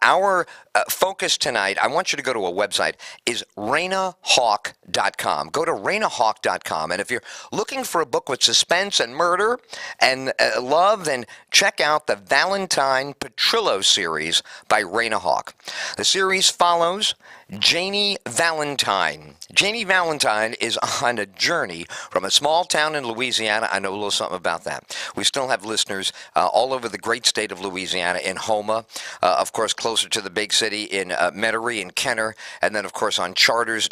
Our focus tonight, I want you to go to a website, is reynahawk.com. Go to reynahawk.com, and if you're looking for a book with suspense and murder and love, then check out the Valentine Petrilo series by Reyna Hawk. The series follows Janie Valentine. Janie Valentine is on a journey from a small town in Louisiana. I know a little something about that. We still have listeners all over the great state of Louisiana, in Houma, of course, closer to the big city in Metairie and Kenner, and then, of course, on charters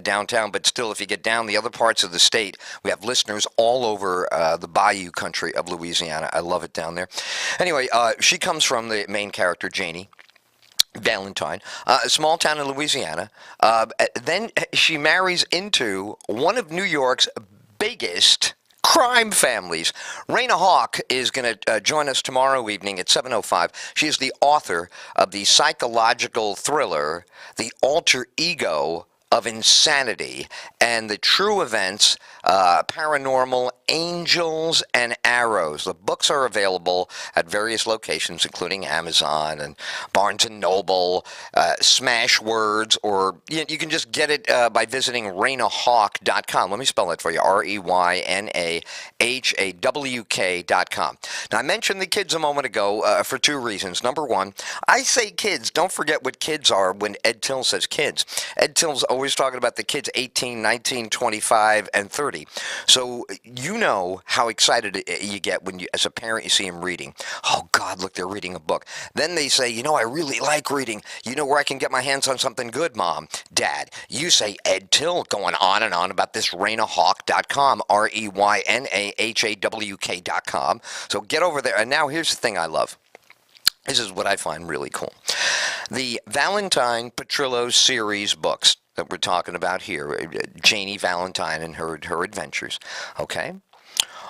downtown. But still, if you get down the other parts of the state, we have listeners all over the bayou country of Louisiana. I love it down there. Anyway, she comes from the main character, Janie Valentine, a small town in Louisiana. Then she marries into one of New York's biggest crime families. Reyna Hawk is going to join us tomorrow evening at 7:05. She is the author of the psychological thriller, The Alter Ego of Insanity, and the True Events, Paranormal Angels and Arrows. The books are available at various locations, including Amazon and Barnes & Noble, Smashwords, or you can just get it by visiting reynahawk.com. Let me spell it for you, REYNAHAWK.com. Now, I mentioned the kids a moment ago for two reasons. Number one, I say kids. Don't forget what kids are when Ed Till says kids. Ed Till's always talking about the kids 18, 19, 25, and 30. So you know how excited you get when you, as a parent, you see them reading. Oh, God, look, they're reading a book. Then they say, I really like reading. You know where I can get my hands on something good, Mom, Dad? You say Ed Till, going on and on about this reynahawk.com, REYNAHAWK.com. So get over there. And now here's the thing I love. This is what I find really cool. The Valentine Petrilo series books that we're talking about here, Janie Valentine and her adventures, okay,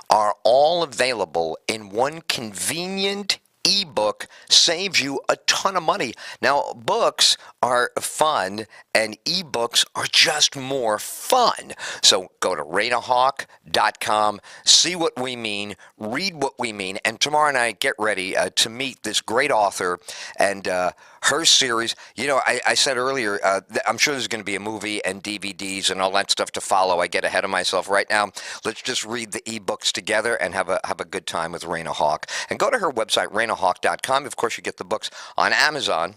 are all available in one convenient ebook. Saves you a ton of money. Now, books are fun, and ebooks are just more fun. So go to reynahawk.com, see what we mean, read what we mean, and tomorrow night get ready to meet this great author and her series. I said earlier, I'm sure there's going to be a movie and DVDs and all that stuff to follow. I get ahead of myself right now. Let's just read the ebooks together and have a good time with Reyna Hawk. And go to her website, reynahawk.com. Of course, you get the books on Amazon,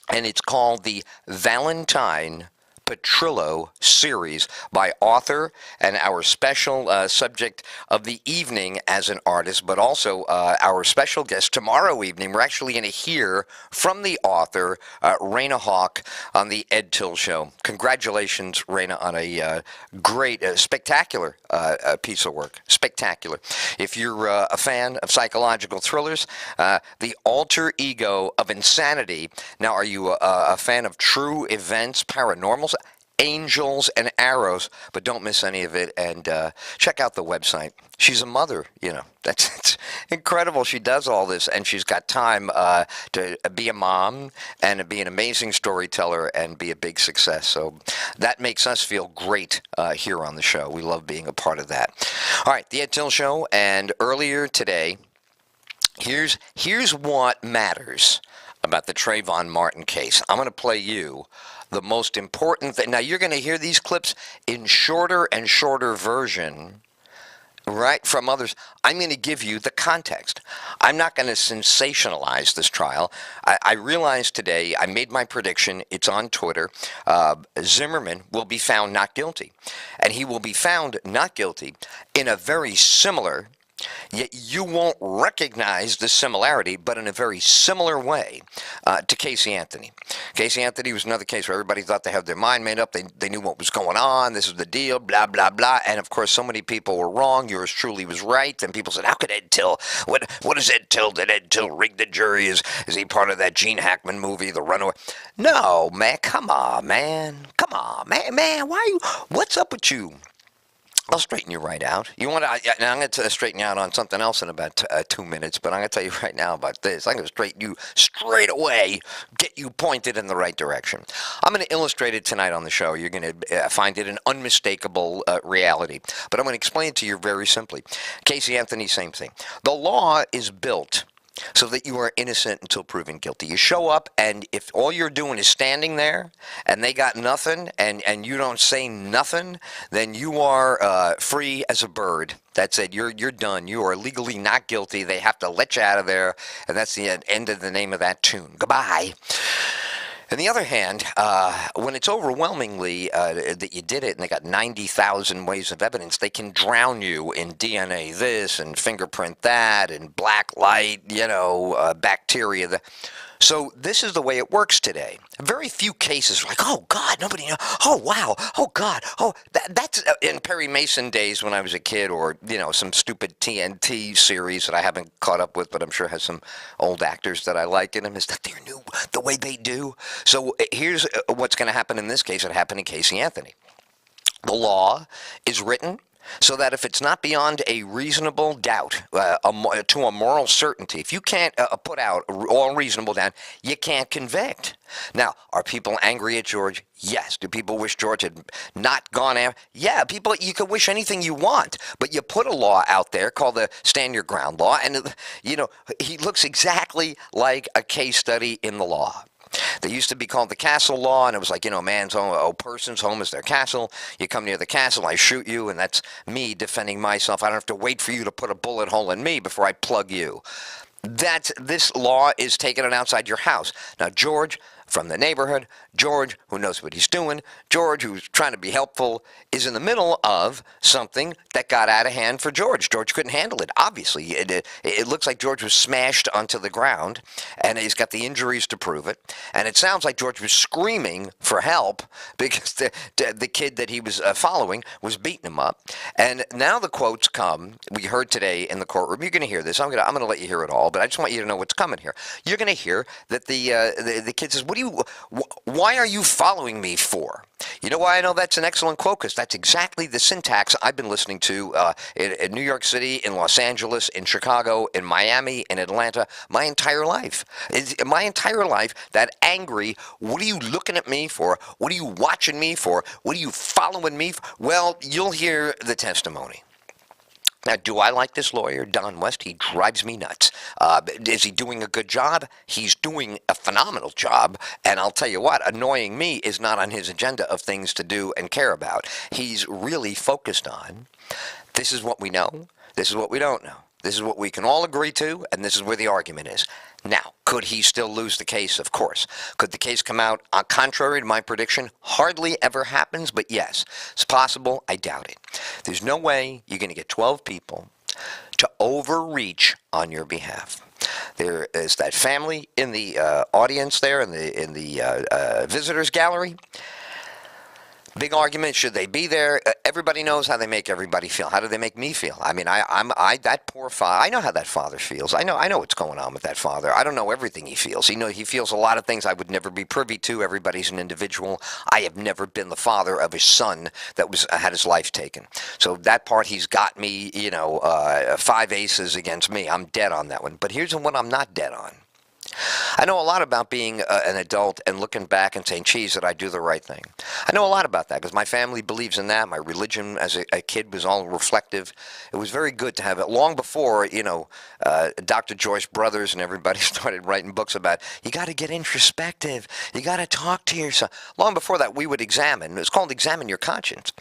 and it's called the Valentine Petrilo series by author and our special subject of the evening as an artist, but also our special guest tomorrow evening. We're actually going to hear from the author, Reyna Hawk, on the Ed Till Show. Congratulations, Reyna, on a great, spectacular piece of work. Spectacular. If you're a fan of psychological thrillers, The Alter Ego of Insanity. Now, are you a fan of True Events, Paranormal, Angels and Arrows? But don't miss any of it, and check out the website. She's a mother, That's incredible. She does all this, and she's got time to be a mom and be an amazing storyteller and be a big success. So that makes us feel great here on the show. We love being a part of that. All right, the Ed Till Show, and earlier today, here's what matters about the Trayvon Martin case. I'm going to play you the most important thing. Now, you're going to hear these clips in shorter and shorter version, right, from others. I'm going to give you the context. I'm not going to sensationalize this trial. I realized today, I made my prediction. It's on Twitter. Zimmerman will be found not guilty. And he will be found not guilty in a very similar, yet you won't recognize the similarity, but in a very similar way to Casey Anthony. Casey Anthony was another case where everybody thought they had their mind made up. They knew what was going on. This was the deal, blah, blah, blah. And, of course, so many people were wrong. Yours truly was right. And people said, how could Ed Till, what is Ed Till? Did Ed Till rig the jury? Is he part of that Gene Hackman movie, The Runaway? No, man, come on, man. Come on, man, what's up with you? I'll straighten you right out. I'm going to straighten you out on something else in about 2 minutes, but I'm going to tell you right now about this. I'm going to straighten you straight away, get you pointed in the right direction. I'm going to illustrate it tonight on the show. You're going to find it an unmistakable reality, but I'm going to explain it to you very simply. Casey Anthony, same thing. The law is built so that you are innocent until proven guilty. You show up, and if all you're doing is standing there, and they got nothing, and you don't say nothing, then you are free as a bird. That's it. You're done. You are legally not guilty. They have to let you out of there, and that's the end of the name of that tune. Goodbye. On the other hand, when it's overwhelmingly that you did it and they got 90,000 ways of evidence, they can drown you in DNA this and fingerprint that and black light, bacteria. So this is the way it works today. Very few cases are like, oh, God, nobody knows. Oh, wow. Oh, God. Oh, that's in Perry Mason days when I was a kid, or, some stupid TNT series that I haven't caught up with, but I'm sure has some old actors that I like in them, is that they're new the way they do. So here's what's going to happen in this case. It happened in Casey Anthony. The law is written so that if it's not beyond a reasonable doubt, to a moral certainty, if you can't put out all reasonable doubt, you can't convict. Now, are people angry at George? Yes. Do people wish George had not gone after? Yeah, people, you can wish anything you want, but you put a law out there called the Stand Your Ground Law, and, he looks exactly like a case study in the law. They used to be called the castle law, and it was like, man's home, a person's home is their castle. You come near the castle, I shoot you, and that's me defending myself. I don't have to wait for you to put a bullet hole in me before I plug you. This law is taking it outside your house. Now, George from the neighborhood, George who knows what he's doing, George who's trying to be helpful, is in the middle of something that got out of hand for George. George couldn't handle it, obviously. It looks like George was smashed onto the ground, and he's got the injuries to prove it. And it sounds like George was screaming for help because the kid that he was following was beating him up. And now the quotes come. We heard today in the courtroom. You're going to hear this. I'm going to let you hear it all, but I just want you to know what's coming here. You're going to hear that the kid says, why are you following me for? You know why I know that's an excellent quote? Because that's exactly the syntax I've been listening to in New York City, in Los Angeles, in Chicago, in Miami, in Atlanta, my entire life. My entire life, that angry, what are you looking at me for? What are you watching me for? What are you following me for? Well, you'll hear the testimony. Now, do I like this lawyer, Don West? He drives me nuts. Is he doing a good job? He's doing a phenomenal job. And I'll tell you what, annoying me is not on his agenda of things to do and care about. He's really focused on, this is what we know, this is what we don't know. This is what we can all agree to, and this is where the argument is. Now, could he still lose the case? Of course. Could the case come out contrary to my prediction? Hardly ever happens, but yes. It's possible. I doubt it. There's no way you're going to get 12 people to overreach on your behalf. There is that family in the audience there, in the visitors gallery. Big argument, should they be there? Everybody knows how they make everybody feel. How do they make me feel? I mean, that poor father, I know how that father feels. I know what's going on with that father. I don't know everything he feels. He feels a lot of things I would never be privy to. Everybody's an individual. I have never been the father of a son that had his life taken. So that part, he's got me, 5 aces against me. I'm dead on that one. But here's what I'm not dead on. I know a lot about being an adult and looking back and saying, geez, did I do the right thing? I know a lot about that because my family believes in that. My religion as a kid was all reflective. It was very good to have it. Long before, Dr. Joyce Brothers and everybody started writing books about, you got to get introspective. You got to talk to yourself. Long before that, we would examine. It's called Examine Your Conscience.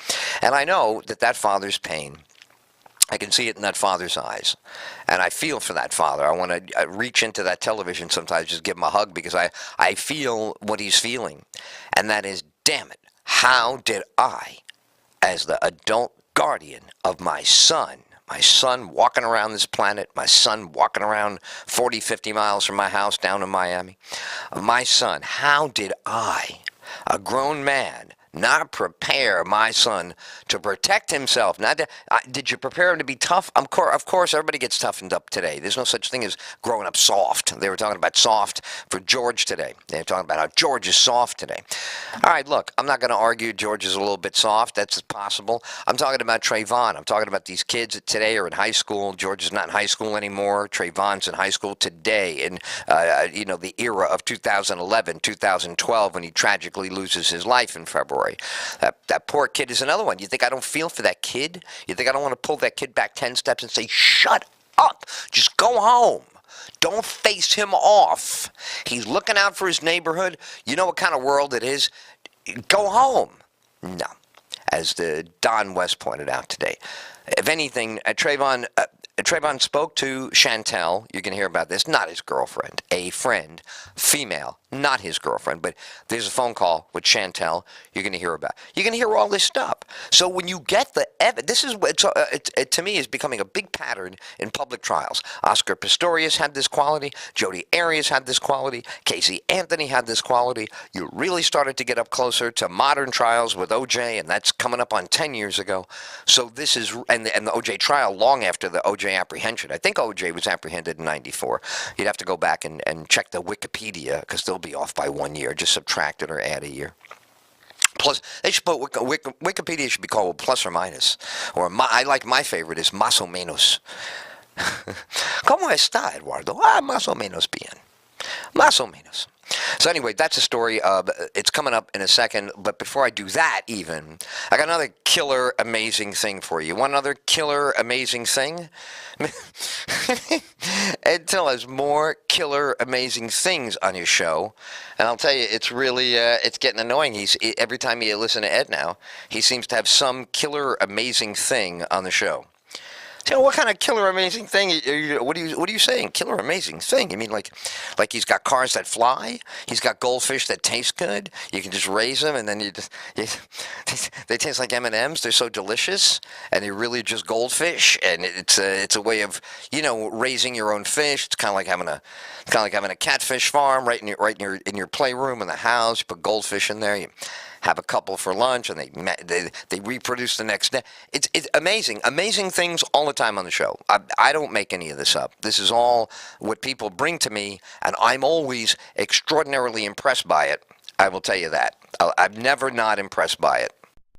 And I know that father's pain, I can see it in that father's eyes, and I feel for that father. I want to reach into that television sometimes, just give him a hug, because I feel what he's feeling, and that is, damn it, how did I, as the adult guardian of my son walking around this planet, my son walking around 40, 50 miles from my house down in Miami, my son, how did I, a grown man, not prepare my son to protect himself? Did you prepare him to be tough? Of course, everybody gets toughened up today. There's no such thing as growing up soft. They were talking about soft for George today. They're talking about how George is soft today. All right, look, I'm not going to argue George is a little bit soft. That's possible. I'm talking about Trayvon. I'm talking about these kids that today are in high school. George is not in high school anymore. Trayvon's in high school today in, the era of 2011, 2012, when he tragically loses his life in February. That poor kid is another one. You think I don't feel for that kid? You think I don't want to pull that kid back 10 steps and say, shut up, just go home? Don't face him off. He's looking out for his neighborhood. You know what kind of world it is? Go home. No. As the Don West pointed out today. If anything, Trayvon spoke to Chantel. You can hear about this. Not his girlfriend. A friend. Female. Not his girlfriend. But there's a phone call with Chantel you're going to hear about. You're going to hear all this stuff. So when you get the evidence, this is what it to me is becoming a big pattern in public trials. Oscar Pistorius had this quality. Jodi Arias had this quality. Casey Anthony had this quality. You really started to get up closer to modern trials with O.J., and that's coming up on 10 years ago. So this is, and the O.J. trial long after the O.J. apprehension. I think O.J. was apprehended in 94. You'd have to go back and check the Wikipedia, because they'll be off by 1 year. Just subtract it or add a year. Plus, they should put Wikipedia should be called plus or minus. Or I like my favorite is más o menos. ¿Cómo está, Eduardo? Más o menos bien. Más o menos. So anyway, that's a story. It's coming up in a second. But before I do that, even, I got another killer, amazing thing for you. Want another killer, amazing thing? Ed Till has more killer, amazing things on his show. And I'll tell you, it's really, it's getting annoying. Every time you listen to Ed now, he seems to have some killer, amazing thing on the show. So, what kind of killer amazing thing? What are you saying? Killer amazing thing? You mean like he's got cars that fly? He's got goldfish that taste good? You can just raise them, and then they taste like M&Ms. They're so delicious, and they're really just goldfish. And it's a way of raising your own fish. It's kind of like having a catfish farm right in your playroom in the house. You put goldfish in there. You have a couple for lunch, and they reproduce the next day. It's amazing things all the time on the show. I don't make any of this up. This is all what people bring to me, and I'm always extraordinarily impressed by it. I will tell you that. I'm never not impressed by it.